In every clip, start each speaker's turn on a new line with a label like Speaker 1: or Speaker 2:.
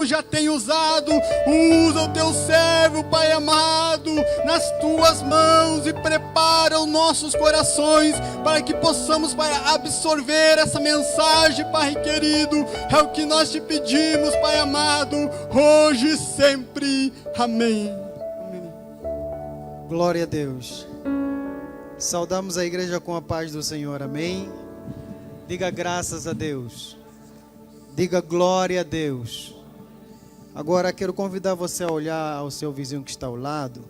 Speaker 1: já tem usado. Usa o teu servo, Pai amado, nas tuas mãos e prepara os nossos corações para que possamos, Pai, absorver essa mensagem, Pai querido. É o que nós te pedimos, Pai amado, hoje e sempre. Amém. Amém.
Speaker 2: Glória a Deus. Saudamos a igreja com a paz do Senhor. Amém. Diga graças a Deus. Diga glória a Deus. Agora quero convidar você a olhar ao seu vizinho que está ao lado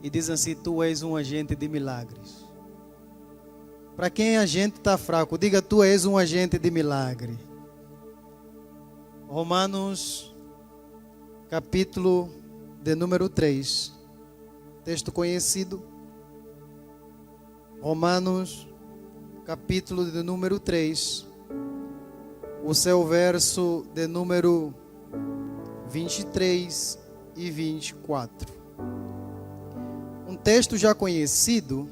Speaker 2: e diz assim: tu és um agente de milagres. Para quem a gente está fraco, diga: tu és um agente de milagre. Romanos, capítulo de número 3. Texto conhecido. Romanos, capítulo de número 3. O seu verso de número 23 e 24. Um texto já conhecido.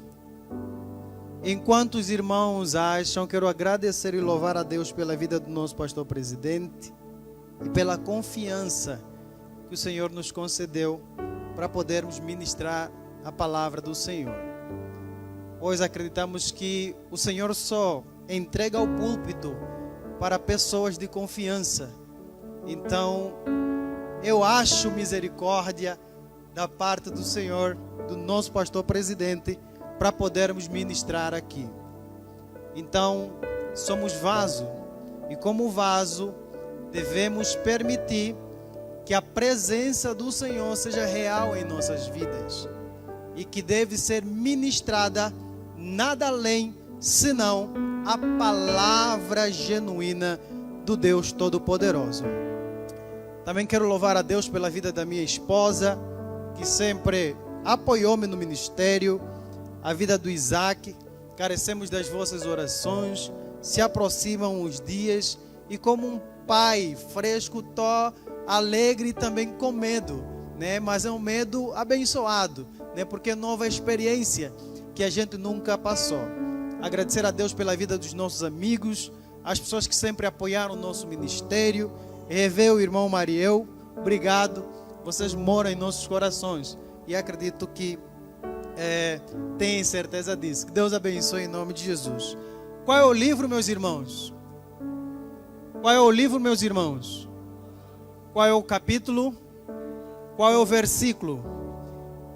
Speaker 2: Enquanto os irmãos acham, quero agradecer e louvar a Deus pela vida do nosso pastor presidente e pela confiança que o Senhor nos concedeu para podermos ministrar a palavra do Senhor. Pois acreditamos que o Senhor só entrega o púlpito para pessoas de confiança. Então, eu acho misericórdia da parte do Senhor, do nosso pastor presidente, para podermos ministrar aqui. Então, somos vaso, e como vaso, devemos permitir que a presença do Senhor seja real em nossas vidas e que deve ser ministrada nada além senão a palavra genuína do Deus Todo-Poderoso. Também quero louvar a Deus pela vida da minha esposa, que sempre apoiou-me no ministério, a vida do Isaac. Carecemos das vossas orações, se aproximam os dias, e como um pai fresco, tô alegre e também com medo, né? Mas é um medo abençoado, né? Porque é nova experiência que a gente nunca passou. Agradecer a Deus pela vida dos nossos amigos, as pessoas que sempre apoiaram o nosso ministério. Rever o irmão Mariel, obrigado, vocês moram em nossos corações e acredito que tem certeza disso. Que Deus abençoe em nome de Jesus. Qual é o livro, meus irmãos? Qual é o livro, meus irmãos? Qual é o capítulo? Qual é o versículo?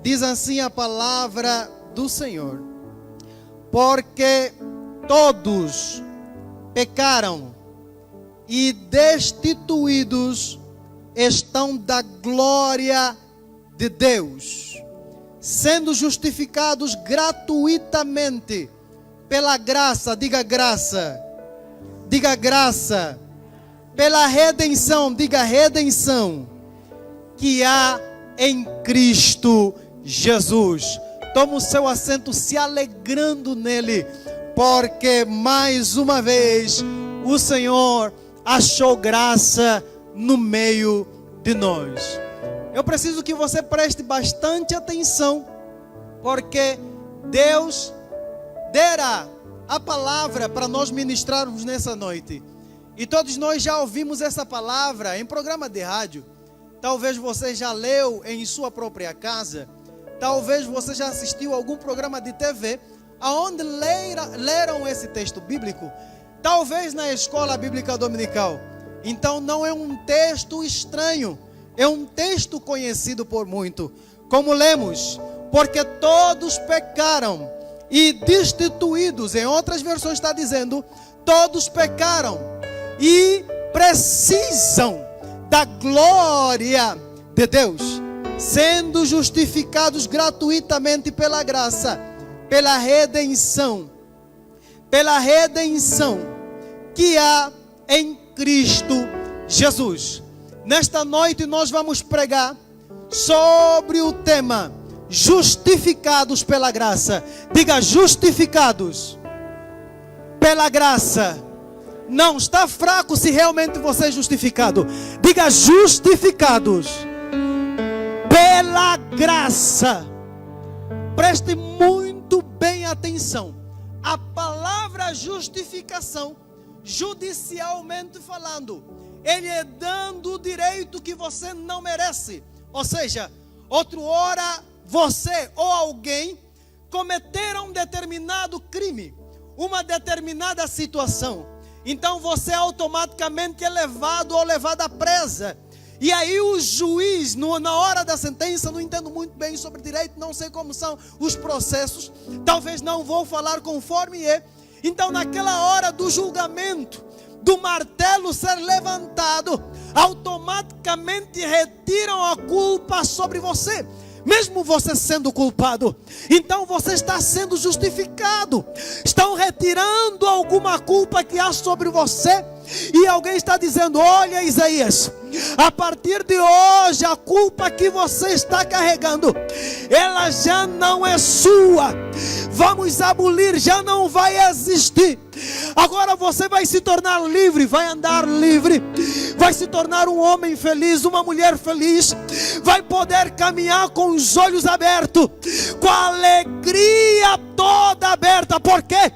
Speaker 2: Diz assim a palavra do Senhor: porque todos pecaram e destituídos estão da glória de Deus, sendo justificados gratuitamente pela graça, diga graça, pela redenção, diga redenção, que há em Cristo Jesus. Toma o seu assento se alegrando nele, porque mais uma vez o Senhor achou graça no meio de nós. Eu preciso que você preste bastante atenção, porque Deus dera a palavra para nós ministrarmos nessa noite. E todos nós já ouvimos essa palavra em programa de rádio. Talvez você já leu em sua própria casa. Talvez você já assistiu a algum programa de TV aonde leram esse texto bíblico. Talvez na escola bíblica dominical. Então não é um texto estranho, é um texto conhecido por muito. Como lemos, porque todos pecaram e destituídos, em outras versões está dizendo, todos pecaram e precisam da glória de Deus, sendo justificados gratuitamente pela graça, pela redenção que há em Cristo Jesus. Nesta noite nós vamos pregar sobre o tema justificados pela graça. Diga justificados pela graça. Não está fraco se realmente você é justificado. Diga justificados pela graça. Preste muito bem atenção. A palavra justificação, judicialmente falando, Ele é dando o direito que você não merece. Ou seja, outrora você ou alguém cometeram um determinado crime, uma determinada situação. Então você automaticamente é levado ou levada presa. E aí o juiz, na hora da sentença, não entendo muito bem sobre direito, não sei como são os processos, talvez não vou falar conforme é. Então naquela hora do julgamento, do martelo ser levantado, automaticamente retiram a culpa sobre você, mesmo você sendo culpado. Então você está sendo justificado. Estão retirando alguma culpa que há sobre você. E alguém está dizendo: olha, Isaías, a partir de hoje a culpa que você está carregando, ela já não é sua. Vamos abolir, já não vai existir. Agora você vai se tornar livre, vai andar livre, vai se tornar um homem feliz, uma mulher feliz, vai poder caminhar com os olhos abertos, com a alegria toda aberta. Por quê?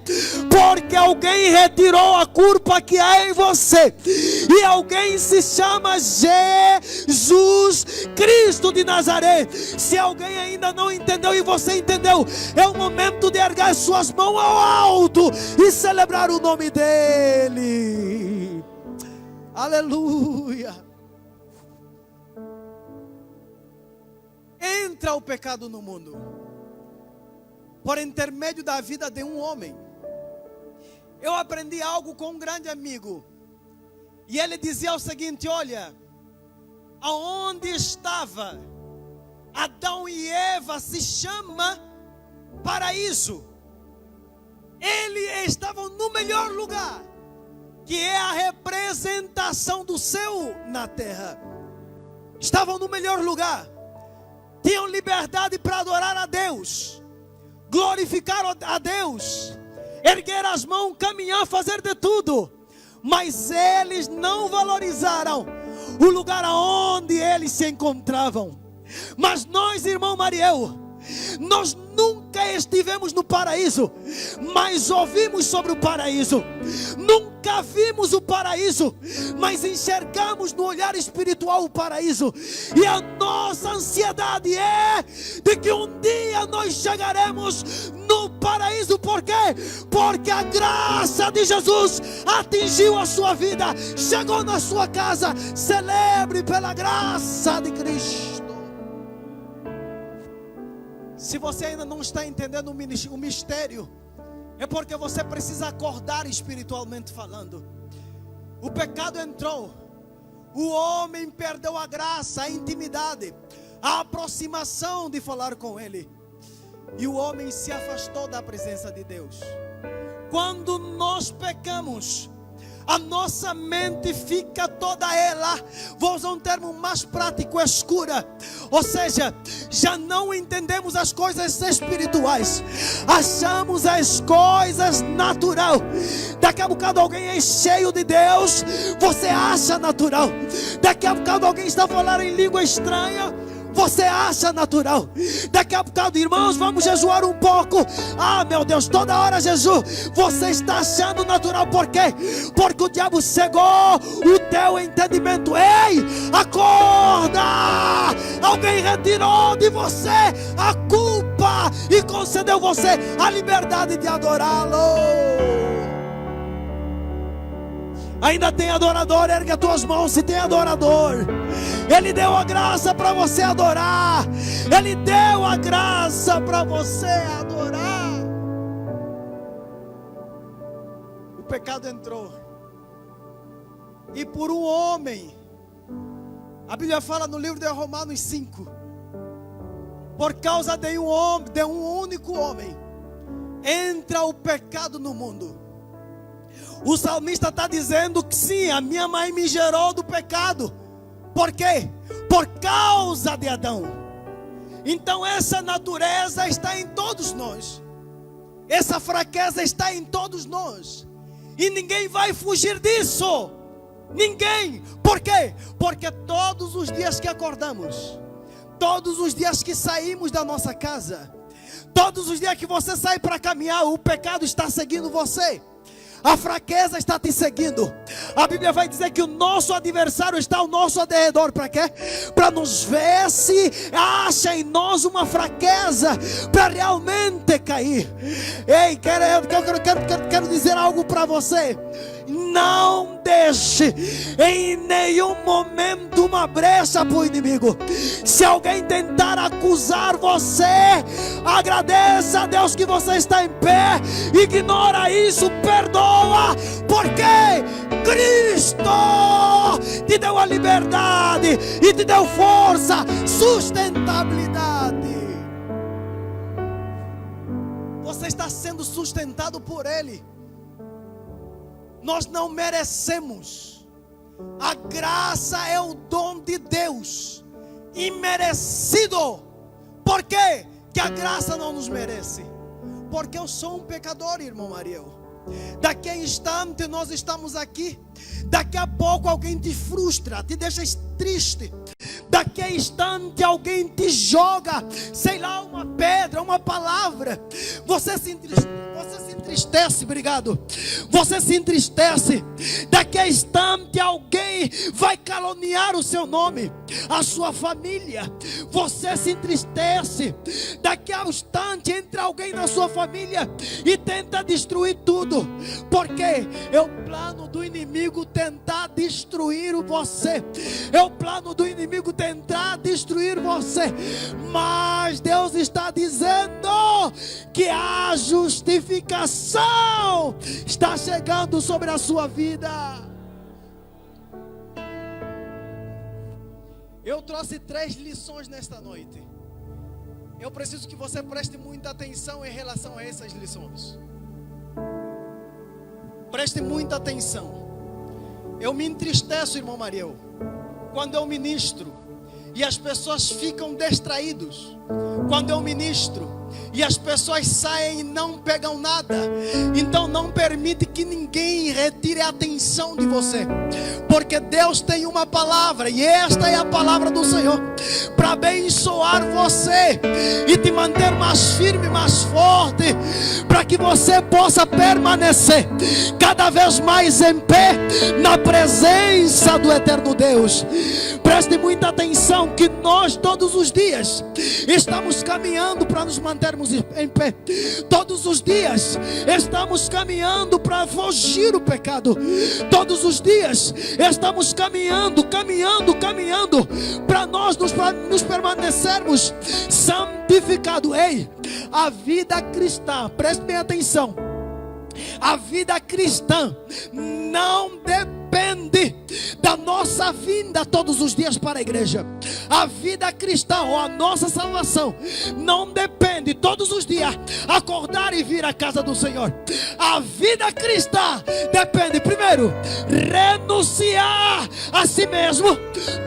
Speaker 2: Porque alguém retirou a culpa que há em você, e alguém se chama Jesus Cristo de Nazaré. Se alguém ainda não entendeu e você entendeu, é o momento de erguer suas mãos ao alto e celebrar o nome dele. Aleluia. Entra o pecado no mundo por intermédio da vida de um homem. Eu aprendi algo com um grande amigo, e ele dizia o seguinte: olha, aonde estava Adão e Eva se chama paraíso. Eles estavam no melhor lugar, que é a representação do céu na terra. Estavam no melhor lugar, tinham liberdade para adorar a Deus, glorificar a Deus, erguer as mãos, caminhar, fazer de tudo. Mas eles não valorizaram o lugar onde eles se encontravam. Mas nós, irmão Mariel, nós nunca estivemos no paraíso, mas ouvimos sobre o paraíso. Nunca vimos o paraíso, mas enxergamos no olhar espiritual o paraíso. E a nossa ansiedade é de que um dia nós chegaremos no paraíso. Por quê? Porque a graça de Jesus atingiu a sua vida, chegou na sua casa. Celebre pela graça de Cristo. Se você ainda não está entendendo o mistério, é porque você precisa acordar espiritualmente falando. O pecado entrou, o homem perdeu a graça, a intimidade, a aproximação de falar com Ele, e o homem se afastou da presença de Deus. Quando nós pecamos, a nossa mente fica toda ela, vou usar um termo mais prático, escura. Ou seja, já não entendemos as coisas espirituais, achamos as coisas natural. Daqui a bocado alguém é cheio de Deus, você acha natural. Daqui a bocado alguém está falando em língua estranha, você acha natural. Daqui a bocado, irmãos, vamos jejuar um pouco. Ah, meu Deus, toda hora jejum. Você está achando natural. Por quê? Porque o diabo cegou o teu entendimento. Ei, acorda! Alguém retirou de você a culpa e concedeu você a liberdade de adorá-lo. Ainda tem adorador, ergue as tuas mãos se tem adorador. Ele deu a graça para você adorar. Ele deu a graça para você adorar. O pecado entrou, e por um homem, a Bíblia fala no livro de Romanos 5, por causa de um homem, de um único homem, entra o pecado no mundo. O salmista está dizendo que sim, a minha mãe me gerou do pecado. Por quê? Por causa de Adão. Então essa natureza está em todos nós. Essa fraqueza está em todos nós. E ninguém vai fugir disso. Ninguém. Por quê? Porque todos os dias que acordamos, todos os dias que saímos da nossa casa, todos os dias que você sai para caminhar, o pecado está seguindo você. A fraqueza está te seguindo. A Bíblia vai dizer que o nosso adversário está ao nosso redor. Para quê? Para nos ver se acha em nós uma fraqueza, para realmente cair. Ei, quero dizer algo para você. Não deixe em nenhum momento uma brecha para o inimigo. Se alguém tentar acusar você, agradeça a Deus que você está em pé. Ignora isso, perdoa, porque Cristo te deu a liberdade e te deu força, sustentabilidade. Você está sendo sustentado por Ele. Nós não merecemos. A graça é o dom de Deus, imerecido. Por quê que a graça não nos merece? Porque eu sou um pecador, irmão Mariel. Daqui a instante nós estamos aqui. Daqui a pouco alguém te frustra, te deixa triste. Daqui a instante alguém te joga, sei lá, uma pedra, uma palavra. Você se entristece, obrigado. Você se entristece. Daqui a instante alguém vai caluniar o seu nome, a sua família. Você se entristece. Daqui a instante entra alguém na sua família e tenta destruir tudo. Porque é o plano do inimigo tentar destruir você. É o plano do inimigo tentar destruir você. Mas Deus está dizendo que a justificação está chegando sobre a sua vida. Eu trouxe 3 lições nesta noite. Eu preciso que você preste muita atenção em relação a essas lições. Preste muita atenção. Eu me entristeço, irmão Mariel, quando eu ministro e as pessoas ficam distraídas. Quando eu ministro e as pessoas saem e não pegam nada. Então não permite que ninguém retire a atenção de você, porque Deus tem uma palavra, e esta é a palavra do Senhor, para abençoar você e te manter mais firme, mais forte, para que você possa permanecer cada vez mais em pé na presença do eterno Deus. Preste muita atenção que nós todos os dias estamos caminhando para nos mantermos em pé. Todos os dias estamos caminhando para fugir do pecado. Todos os dias estamos caminhando para nós nos permanecermos santificados. Ei, a vida cristã, preste bem atenção, a vida cristã não depende da nossa vinda todos os dias para a igreja. A vida cristã, ou a nossa salvação, não depende todos os dias acordar e vir à casa do Senhor. A vida cristã depende, primeiro, renunciar a si mesmo,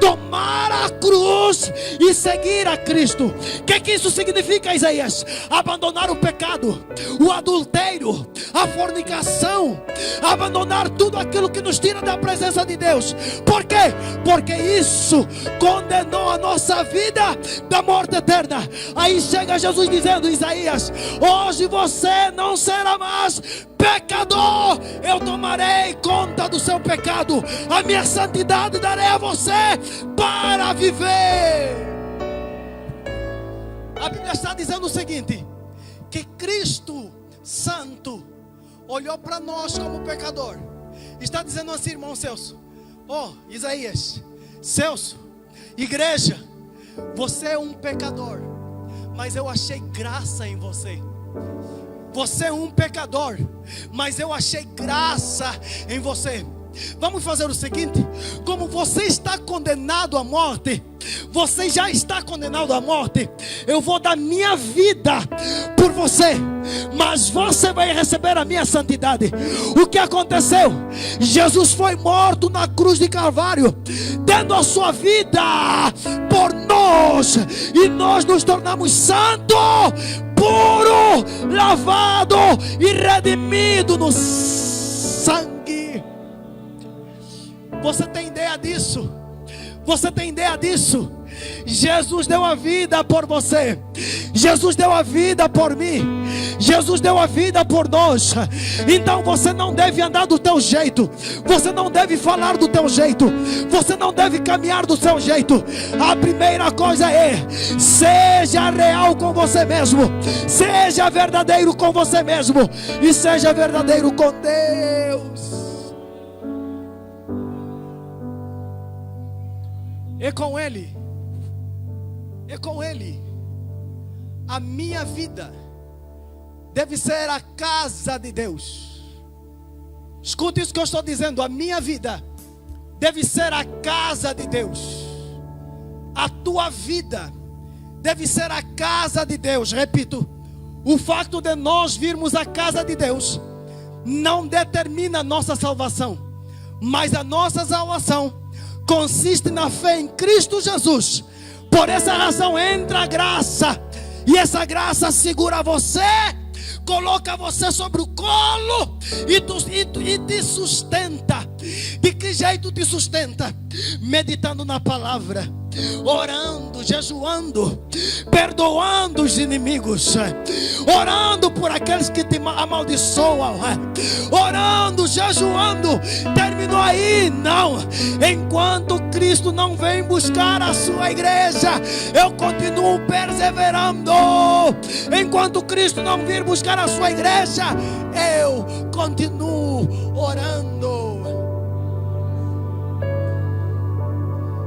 Speaker 2: tomar a cruz e seguir a Cristo. O que isso significa, Isaías? Abandonar o pecado, o adultério, a fornicação, abandonar tudo aquilo que nos tira da presença de Deus. Por quê? Porque isso condenou a nossa vida da morte eterna. Aí chega Jesus dizendo, Isaías, hoje você não será mais pecador. Eu tomarei conta do seu pecado. A minha santidade darei a você para viver. A Bíblia está dizendo o seguinte, que Cristo Santo olhou para nós como pecador. Está dizendo assim, irmão Celso, Isaías, Celso, igreja, você é um pecador, mas eu achei graça em você. Você é um pecador, mas eu achei graça em você. Vamos fazer o seguinte, como você está condenado à morte, você já está condenado à morte, eu vou dar minha vida por você, mas você vai receber a minha santidade. O que aconteceu? Jesus foi morto na cruz de Calvário, dando a sua vida por nós, e nós nos tornamos santos, puro, lavado e redimido no sangue. Você tem ideia disso?
Speaker 3: Você tem ideia disso? Jesus deu a vida por você. Jesus deu a vida por mim. Jesus deu a vida por nós. Então você não deve andar do teu jeito. Você não deve falar do teu jeito. Você não deve caminhar do seu jeito. A primeira coisa é: seja real com você mesmo. Seja verdadeiro com você mesmo. E seja verdadeiro com Deus. É com Ele. É com Ele. A minha vida deve ser a casa de Deus. Escute isso que eu estou dizendo. A minha vida deve ser a casa de Deus. A tua vida deve ser a casa de Deus. Repito, o facto de nós virmos à casa de Deus não determina a nossa salvação, mas a nossa salvação consiste na fé em Cristo Jesus. Por essa razão entra a graça, e essa graça segura você, coloca você sobre o colo e te sustenta. De que jeito te sustenta? Meditando na palavra, orando, jejuando, perdoando os inimigos, orando por aqueles que te amaldiçoam, orando, jejuando. Terminou aí? Não. Enquanto Cristo não vem buscar a sua igreja, eu continuo perseverando. Enquanto Cristo não vir buscar a sua igreja, eu continuo orando.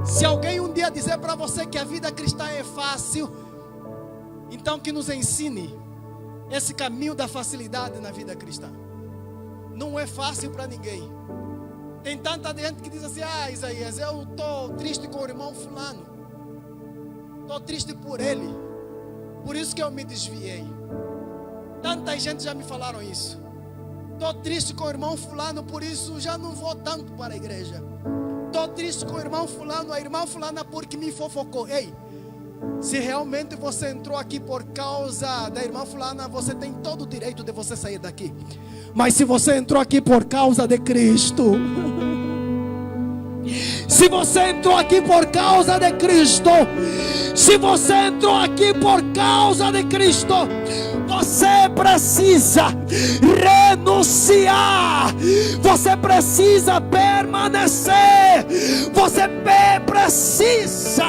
Speaker 3: Se alguém um dia dizer para você que a vida cristã é fácil, então que nos ensine esse caminho da facilidade na vida cristã. Não é fácil para ninguém. Tem tanta gente que diz assim: ah, Isaías, eu estou triste com o irmão fulano, estou triste por ele, por isso que eu me desviei. Tanta gente já me falaram isso. Estou triste com o irmão fulano, por isso já não vou tanto para a igreja. Estou triste com o irmão fulano, a irmã fulana, porque me fofocou. Ei, se realmente você entrou aqui por causa da irmã fulana, você tem todo o direito de você sair daqui. Mas se você entrou aqui por causa de Cristo, se você entrou aqui por causa de Cristo, se você entrou aqui por causa de Cristo, você precisa renunciar, você precisa permanecer, você precisa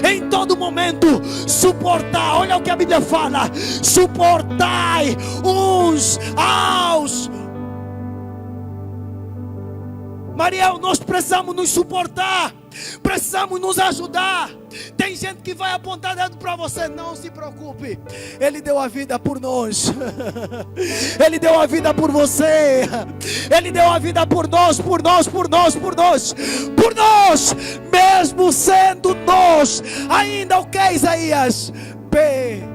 Speaker 3: em todo momento suportar. Olha o que a Bíblia fala: suportai uns aos. Mariel, nós precisamos nos suportar, precisamos nos ajudar. Tem gente que vai apontar dedo para você. Não se preocupe, Ele deu a vida por nós. Ele deu a vida por você. Ele deu a vida por nós, por nós, por nós, por nós, por nós. Mesmo sendo nós ainda o que, Isaías? Pecador.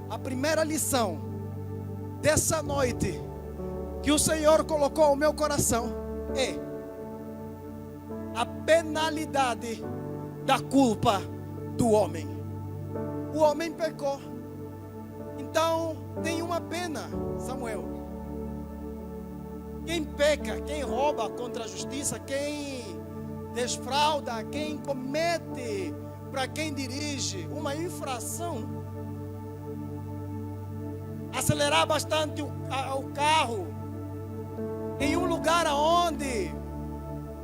Speaker 3: A primeira lição dessa noite que o Senhor colocou no meu coração é a penalidade da culpa do homem. O homem pecou, então tem uma pena, Samuel. Quem peca, quem rouba contra a justiça, quem desfrauda, quem comete, para quem dirige uma infração, acelerar bastante o carro em um lugar onde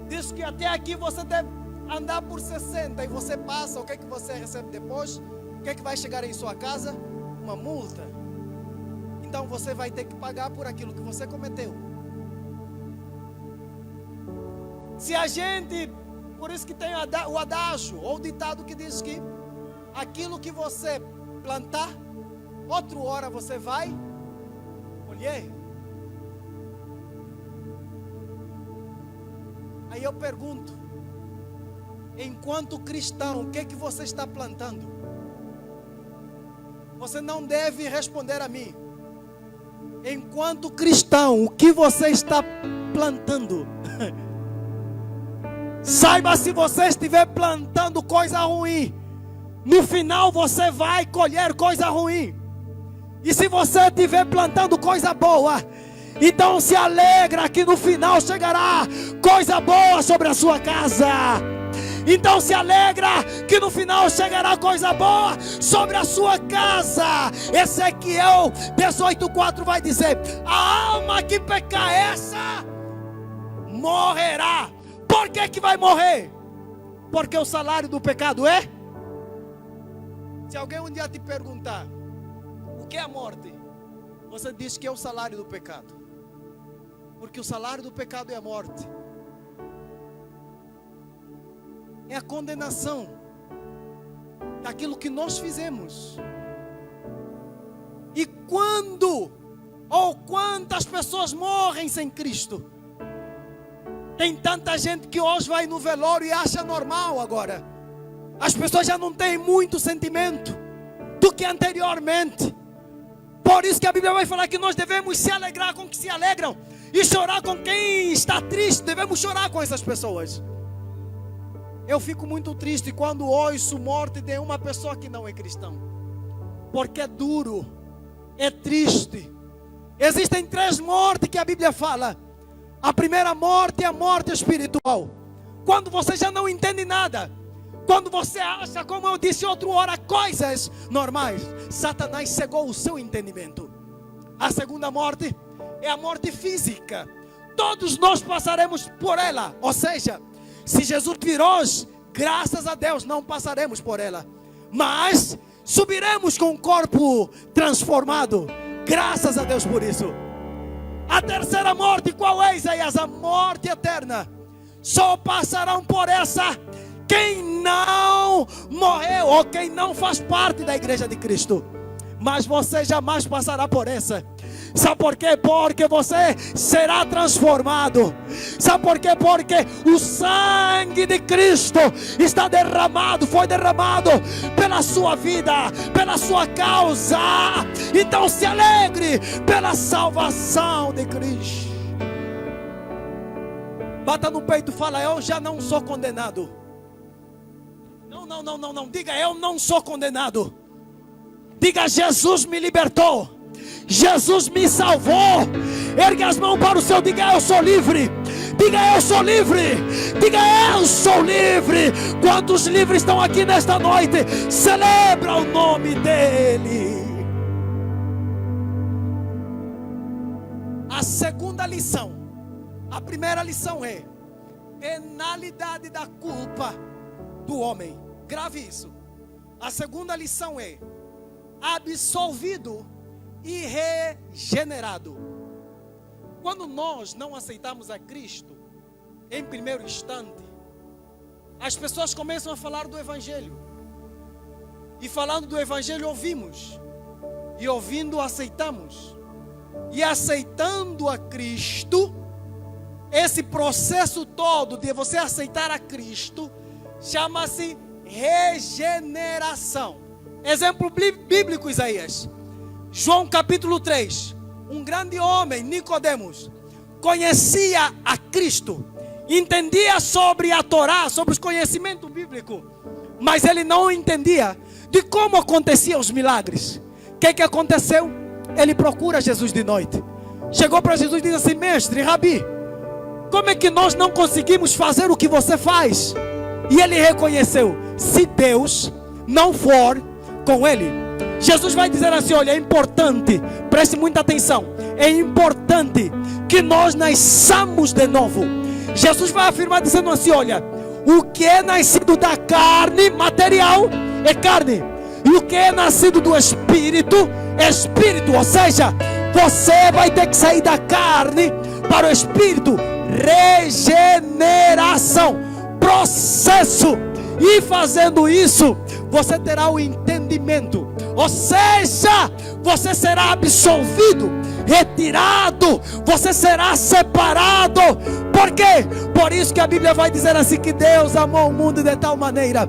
Speaker 3: diz que até aqui você deve andar por 60 e você passa, o que é que você recebe depois? O que é que vai chegar em sua casa? Uma multa. Então você vai ter que pagar por aquilo que você cometeu. Se a gente, por isso que tem o adágio ou o ditado que diz que aquilo que você plantar, outra hora você vai colher. Aí eu pergunto, enquanto cristão, o que é que você está plantando? Você não deve responder a mim. Enquanto cristão, o que você está plantando? Saiba, se você estiver plantando coisa ruim, no final você vai colher coisa ruim. E se você estiver plantando coisa boa, Então se alegra que no final chegará coisa boa sobre a sua casa. Então se alegra que no final chegará coisa boa sobre a sua casa. Ezequiel 18:4 vai dizer: a alma que pecar essa morrerá. Por que vai morrer? Porque o salário do pecado é? Se alguém um dia te perguntar o que é a morte, você diz que é o salário do pecado. Porque o salário do pecado é a morte. É a condenação daquilo que nós fizemos. E quando ou quantas pessoas morrem sem Cristo? Tem tanta gente que hoje vai no velório e acha normal agora. As pessoas já não têm muito sentimento do que anteriormente. Por isso que a Bíblia vai falar que nós devemos se alegrar com que se alegram e chorar com quem está triste. Devemos chorar com essas pessoas. Eu fico muito triste quando ouço morte de uma pessoa que não é cristão, porque é duro, é triste. Existem 3 mortes que a Bíblia fala. A primeira morte é a morte espiritual, quando você já não entende nada, quando você acha, como eu disse outra hora, coisas normais. Satanás cegou o seu entendimento. A segunda morte é a morte física. Todos nós passaremos por ela. Ou seja, se Jesus vir hoje, graças a Deus não passaremos por ela, mas subiremos com o corpo transformado. Graças a Deus por isso. A terceira morte qual é, Isaías? A morte eterna. Só passarão por essa quem não morreu ou quem não faz parte da igreja de Cristo. Mas você jamais passará por essa. Sabe por quê? Porque você será transformado. Sabe por quê? Porque o sangue de Cristo está derramado, foi derramado pela sua vida, pela sua causa. Então se alegre pela salvação de Cristo. Bata no peito e fala: eu já não sou condenado. Não, diga: eu não sou condenado. Diga: Jesus me libertou, Jesus me salvou. Ergue as mãos para o céu, diga: eu sou livre. Diga: eu sou livre. Diga: eu sou livre. Quantos livres estão aqui nesta noite? Celebra o nome dele. A segunda lição. A primeira lição é penalidade da culpa do homem. Grave isso. A segunda lição é absolvido e regenerado. Quando nós não aceitamos a Cristo, em primeiro instante, as pessoas começam a falar do Evangelho. E falando do Evangelho ouvimos. E ouvindo aceitamos. E aceitando a Cristo, esse processo todo de você aceitar a Cristo chama-se regeneração. Exemplo bíblico, Isaías. João capítulo 3. Um grande homem, Nicodemos, conhecia a Cristo, entendia sobre a Torá, sobre os conhecimentos bíblicos, mas ele não entendia de como aconteciam os milagres. O que aconteceu? Ele procura Jesus de noite. Chegou para Jesus e disse assim: mestre, Rabi, como é que nós não conseguimos fazer o que você faz? E ele reconheceu: se Deus não for com ele. Jesus vai dizer assim: olha, é importante, preste muita atenção, é importante que nós nasçamos de novo. Jesus vai afirmar dizendo assim: olha, o que é nascido da carne material é carne, e o que é nascido do Espírito é Espírito. Ou seja, você vai ter que sair da carne para o Espírito. Regeneração, processo. E fazendo isso, você terá o entendimento. Ou seja, você será absolvido, retirado, você será separado. Por quê? Por isso que a Bíblia vai dizer assim: que Deus amou o mundo de tal maneira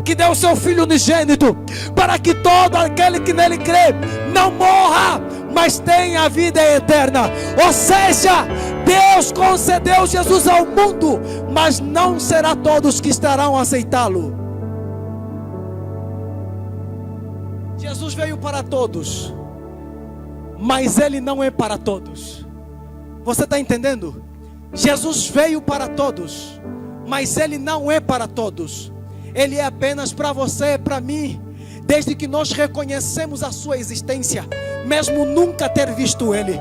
Speaker 3: que deu o seu Filho unigênito, para que todo aquele que nele crê não morra, mas tenha a vida eterna. Ou seja, Deus concedeu Jesus ao mundo, mas não será todos que estarão a aceitá-lo. Jesus veio para todos, mas Ele não é para todos. Você está entendendo? Jesus veio para todos, mas Ele não é para todos. Ele é apenas para você e para mim. Desde que nós reconhecemos a sua existência, mesmo nunca ter visto Ele.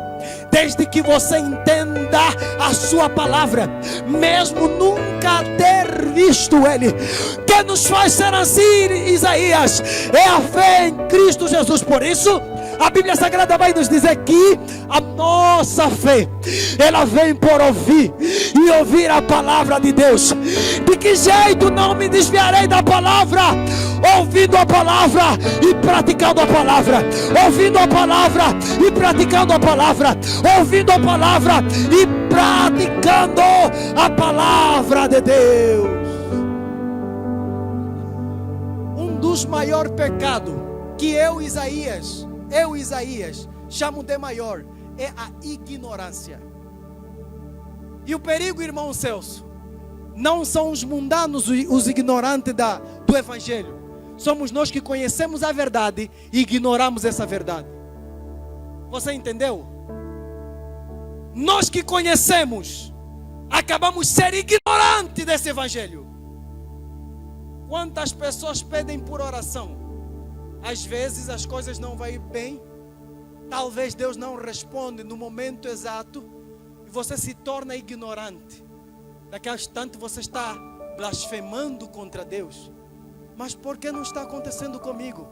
Speaker 3: Desde que você entenda a sua palavra, mesmo nunca ter visto Ele. Que nos faz ser assim, Isaías, é a fé em Cristo Jesus. Por isso, a Bíblia Sagrada vai nos dizer que a nossa fé, ela vem por ouvir e ouvir a palavra de Deus. De que jeito não me desviarei da palavra? Ouvindo a palavra e praticando a palavra. Ouvindo a palavra e praticando a palavra. Ouvindo a palavra e praticando a palavra de Deus. Um dos maiores pecados que eu, Isaías, chamo de maior, é a ignorância. E o perigo, irmão Celso, não são os mundanos, os ignorantes do Evangelho. Somos nós que conhecemos a verdade e ignoramos essa verdade. Você entendeu? Nós que conhecemos, acabamos ser ignorantes desse Evangelho. Quantas pessoas pedem por oração? Às vezes as coisas não vão bem. Talvez Deus não responde no momento exato. E você se torna ignorante. Daqui a instante você está blasfemando contra Deus. Mas por que não está acontecendo comigo?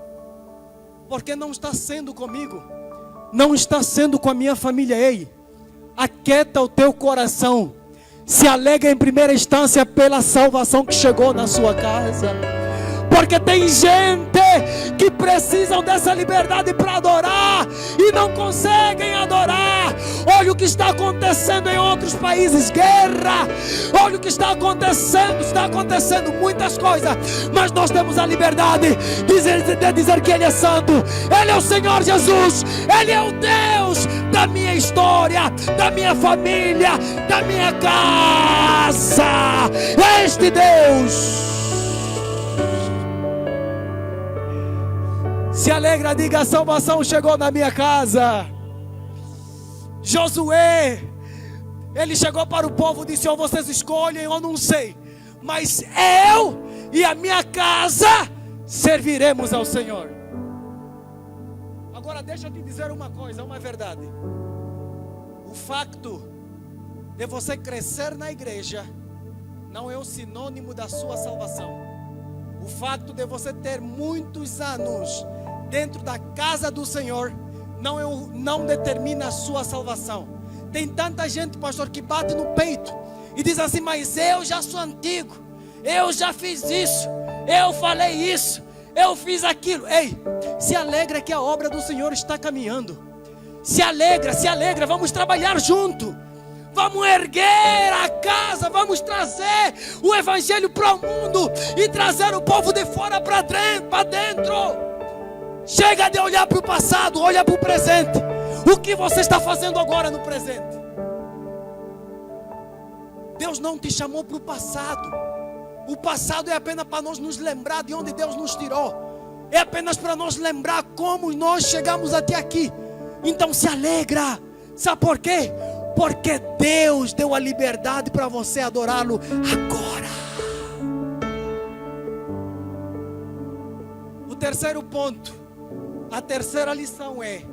Speaker 3: Por que não está sendo comigo? Não está sendo com a minha família. Ei, aquieta o teu coração. Se alegra em primeira instância pela salvação que chegou na sua casa. Porque tem gente que precisam dessa liberdade para adorar e não conseguem adorar. Olha o que está acontecendo em outros países, guerra. Olha o que está acontecendo muitas coisas. Mas nós temos a liberdade de dizer que Ele é santo. Ele é o Senhor Jesus. Ele é o Deus da minha história, da minha família, da minha casa. Este Deus. Se alegra, diga: a salvação chegou na minha casa. Josué, ele chegou para o povo e disse: ou vocês escolhem, eu não sei, mas eu e a minha casa serviremos ao Senhor. Agora deixa eu te dizer uma coisa, uma verdade. O facto de você crescer na igreja não é um sinônimo da sua salvação. O facto de você ter muitos anos dentro da casa do Senhor não determina a sua salvação. Tem tanta gente, pastor, que bate no peito e diz assim: mas eu já sou antigo, eu já fiz isso, eu falei isso, eu fiz aquilo. Ei, se alegra que a obra do Senhor está caminhando. Se alegra, vamos trabalhar junto. Vamos erguer a casa, vamos trazer o Evangelho para o mundo e trazer o povo de fora para dentro. Chega de olhar para o passado, olha para o presente. O que você está fazendo agora no presente? Deus não te chamou para o passado. O passado é apenas para nós nos lembrar de onde Deus nos tirou. É apenas para nós lembrar como nós chegamos até aqui. Então se alegra. Sabe por quê? Porque Deus deu a liberdade para você adorá-lo agora. O terceiro ponto, a terceira lição é: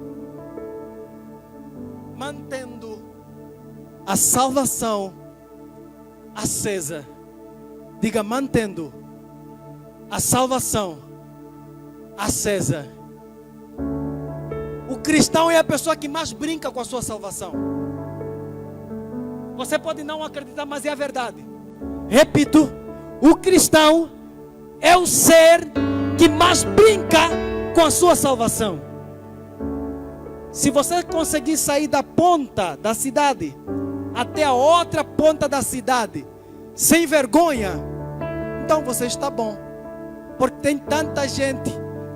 Speaker 3: mantendo a salvação acesa. Diga: mantendo a salvação acesa. O cristão é a pessoa que mais brinca com a sua salvação. Você pode não acreditar, mas é a verdade. Repito, o cristão é o ser que mais brinca com a sua salvação. Se você conseguir sair da ponta da cidade até a outra ponta da cidade sem vergonha, então você está bom. Porque tem tanta gente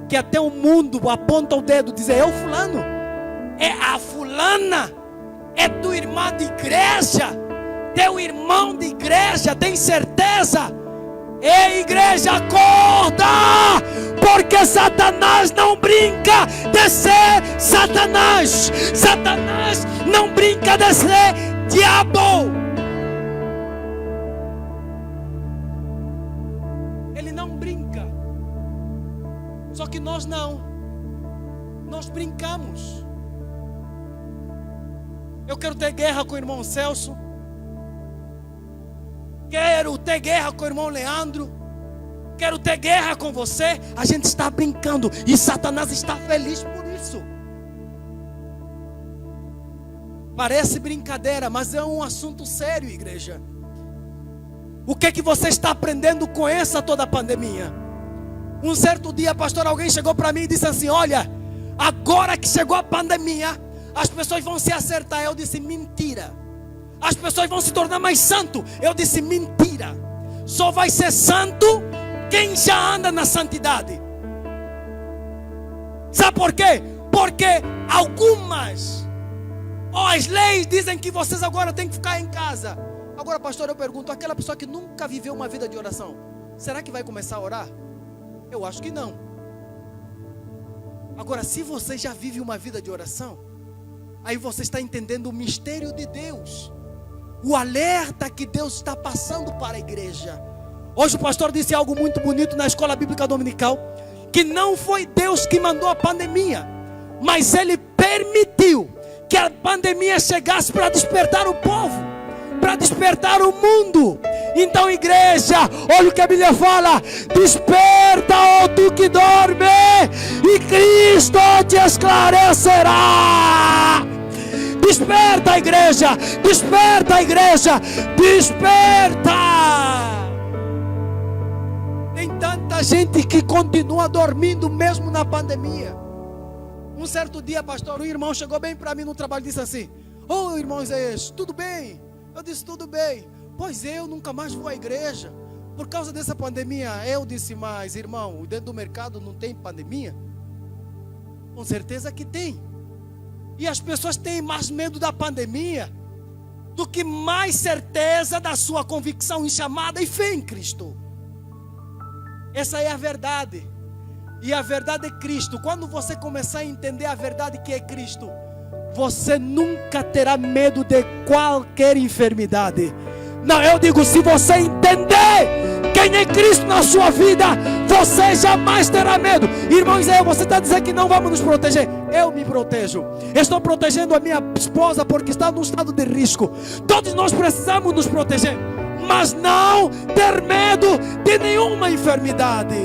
Speaker 3: que até o mundo aponta o dedo e diz: é o fulano, é a fulana, é tua irmã de igreja, teu irmão de igreja, tem certeza? Ei, igreja, acorda! Porque Satanás não brinca de ser Satanás. Satanás não brinca de ser Diabo! Ele não brinca. Só que nós não. Nós brincamos. Eu quero ter guerra com o irmão Celso. Quero ter guerra com o irmão Leandro. Quero ter guerra com você. A gente está brincando. E Satanás está feliz por isso. Parece brincadeira, mas é um assunto sério, igreja. O que você está aprendendo com essa toda pandemia? Um certo dia, pastor, alguém chegou para mim e disse assim: olha, agora que chegou a pandemia, as pessoas vão se acertar. Eu disse: mentira. As pessoas vão se tornar mais santo. Eu disse: mentira. Só vai ser santo quem já anda na santidade. Sabe por quê? Porque as leis dizem que vocês agora têm que ficar em casa. Agora, pastor, eu pergunto, aquela pessoa que nunca viveu uma vida de oração, será que vai começar a orar? Eu acho que não. Agora, se você já vive uma vida de oração, aí você está entendendo o mistério de Deus, o alerta que Deus está passando para a igreja. Hoje o pastor disse algo muito bonito na escola bíblica dominical, que não foi Deus que mandou a pandemia, mas Ele permitiu que a pandemia chegasse para despertar o povo, para despertar o mundo. Então, igreja, olha o que a Bíblia fala: desperta, ó tu que dorme, e Cristo te esclarecerá. Desperta, igreja, desperta, igreja, desperta. Tem tanta gente que continua dormindo mesmo na pandemia. Um certo dia, pastor, um irmão chegou bem para mim no trabalho e disse assim: ô irmão Isaías, tudo bem? Eu disse: tudo bem. Pois eu nunca mais vou à igreja por causa dessa pandemia. Eu disse: mas irmão, dentro do mercado não tem pandemia? Com certeza que tem. E as pessoas têm mais medo da pandemia do que mais certeza da sua convicção em chamada e fé em Cristo. Essa é a verdade. E a verdade é Cristo. Quando você começar a entender a verdade que é Cristo, você nunca terá medo de qualquer enfermidade. Não, eu digo, se você entender quem é Cristo na sua vida, você jamais terá medo. Irmão Isaías, você está dizendo que não vamos nos proteger. Eu me protejo. Estou protegendo a minha esposa porque está num estado de risco. Todos nós precisamos nos proteger, mas não ter medo de nenhuma enfermidade.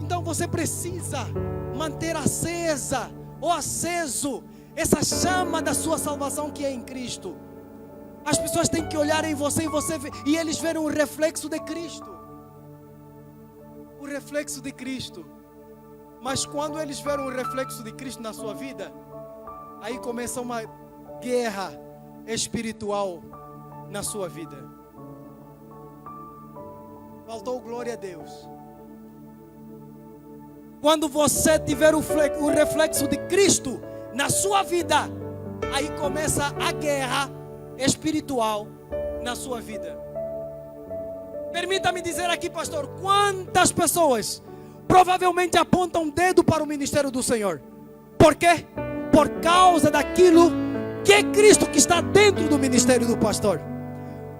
Speaker 3: Então você precisa manter acesa ou aceso essa chama da sua salvação que é em Cristo. As pessoas têm que olhar em você e eles verem o reflexo de Cristo. O reflexo de Cristo. Mas quando eles verem o reflexo de Cristo na sua vida, aí começa uma guerra espiritual na sua vida. Faltou glória a Deus. Quando você tiver o reflexo de Cristo na sua vida, aí começa a guerra espiritual na sua vida. Permita-me dizer aqui, pastor, quantas pessoas provavelmente apontam o dedo para o ministério do Senhor? Por quê? Por causa daquilo que é Cristo que está dentro do ministério do pastor.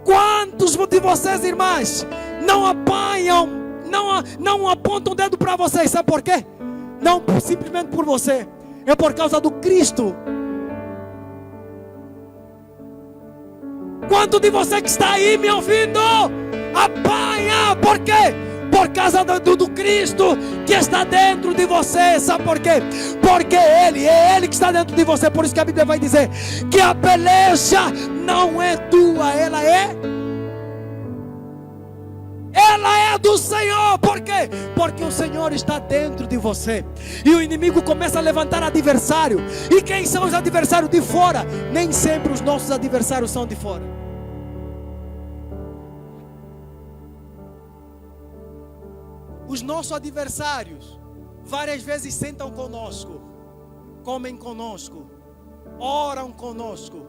Speaker 3: Quantos de vocês, irmãs, não apontam o dedo para vocês? Sabe por quê? Não simplesmente por você, é por causa do Cristo. Quanto de você que está aí me ouvindo apanha? Por quê? Por causa do Cristo que está dentro de você. Sabe por quê? Porque é Ele que está dentro de você. Por isso que a Bíblia vai dizer que a peleja não é tua, ela é do Senhor. Por quê? Porque o Senhor está dentro de você. E o inimigo começa a levantar adversário. E quem são os adversários de fora? Nem sempre os nossos adversários são de fora. Os nossos adversários várias vezes sentam conosco, comem conosco, oram conosco.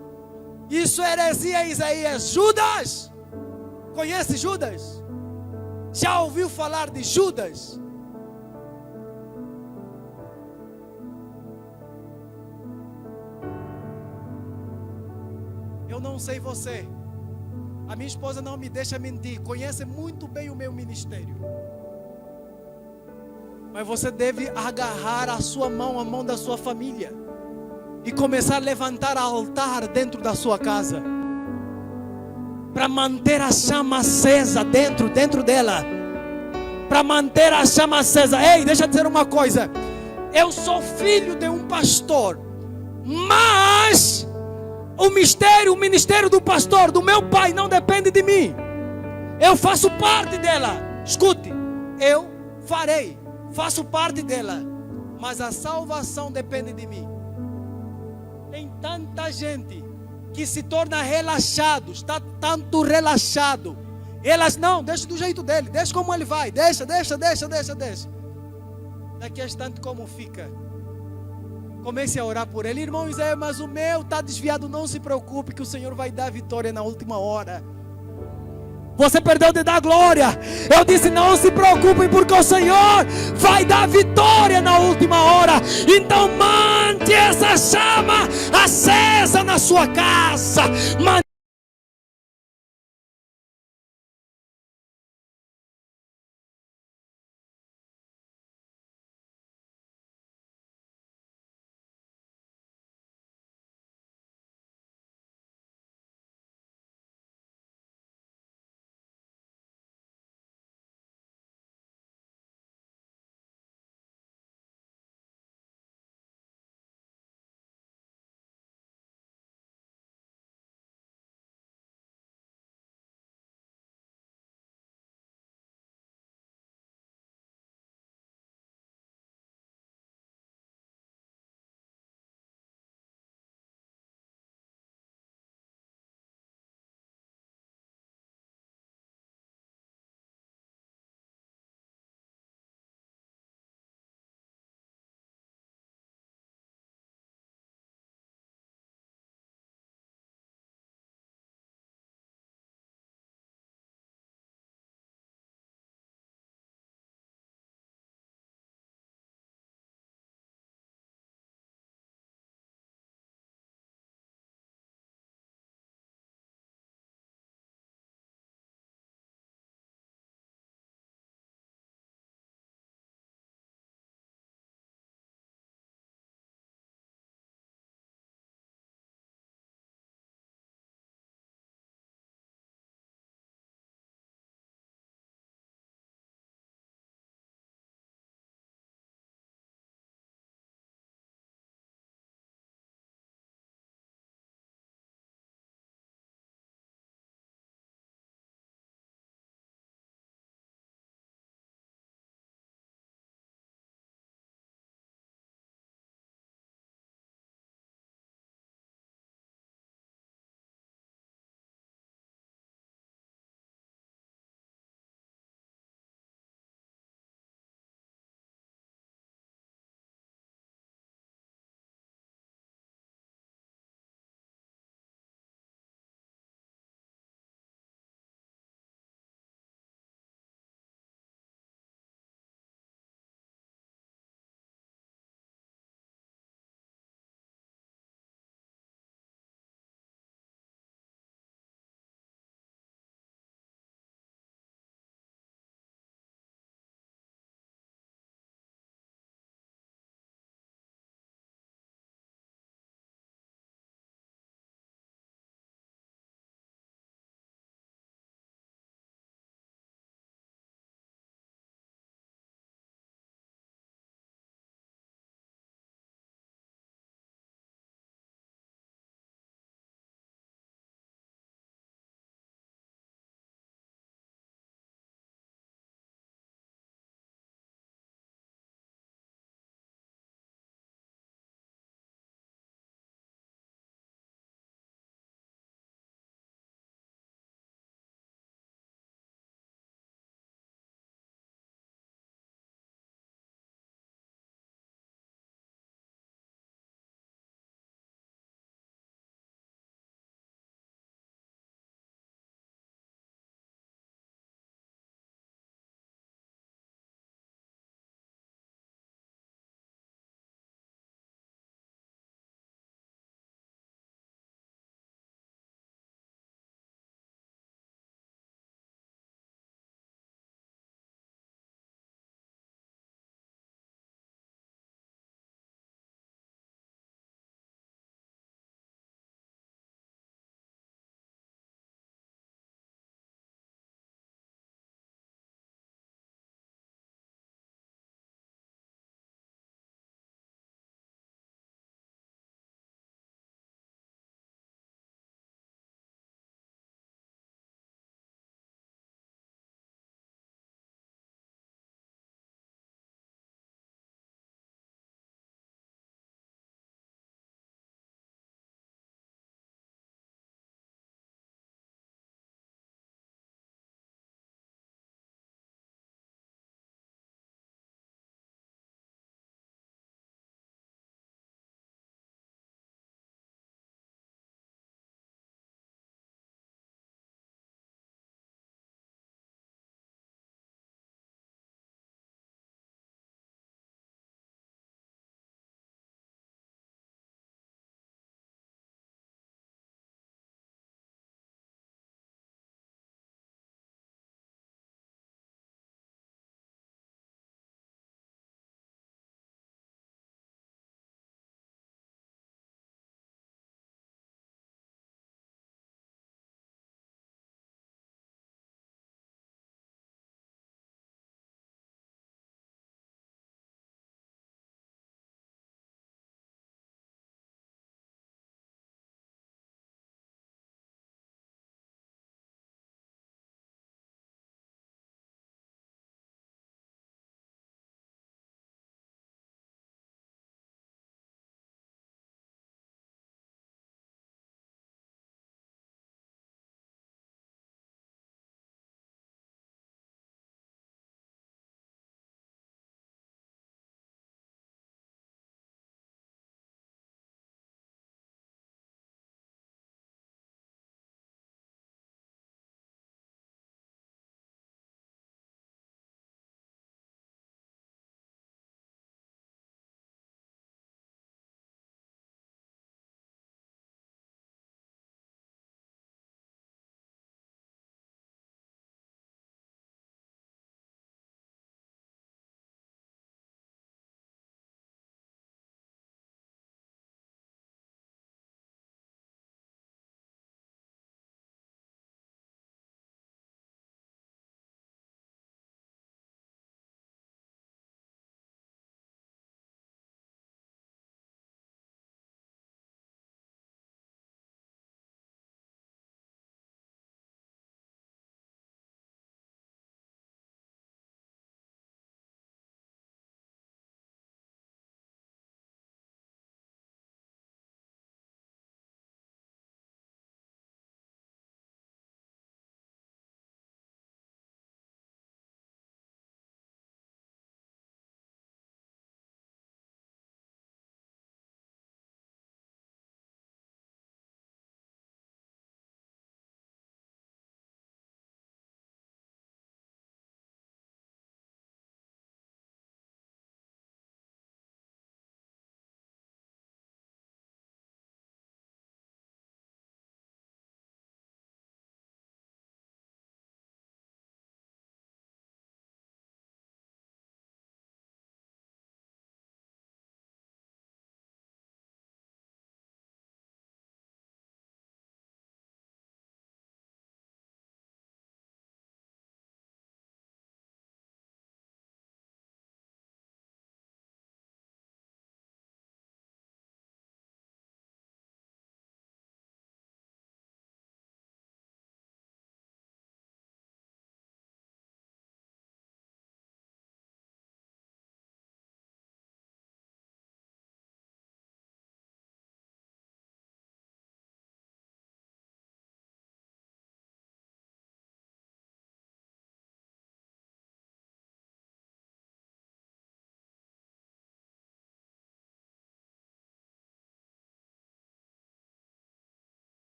Speaker 3: Isso é heresia, Isaías. Judas, conhece Judas? Já ouviu falar de Judas?
Speaker 2: não sei você. A minha esposa não me deixa mentir, conhece muito bem o meu ministério. Mas você deve agarrar a sua mão, a mão da sua família, e começar a levantar altar dentro da sua casa, para manter a chama acesa dentro dela, para manter a chama acesa. Ei, deixa eu dizer uma coisa, eu sou filho de um pastor, mas o ministério do pastor, do meu pai, não depende de mim. Eu faço parte dela. Escute, eu faço parte dela, mas a salvação depende de mim. Tem tanta gente que se torna relaxado, está tanto relaxado. Elas não, deixa do jeito dele, deixa como ele vai, deixa. Daqui a instante como fica. Comece a orar por ele. Irmão José, mas o meu está desviado. Não se preocupe que o Senhor vai dar vitória na última hora. Você perdeu de dar glória. Eu disse, não se preocupem, porque o Senhor vai dar vitória na última hora. Então mante essa chama acesa na sua casa.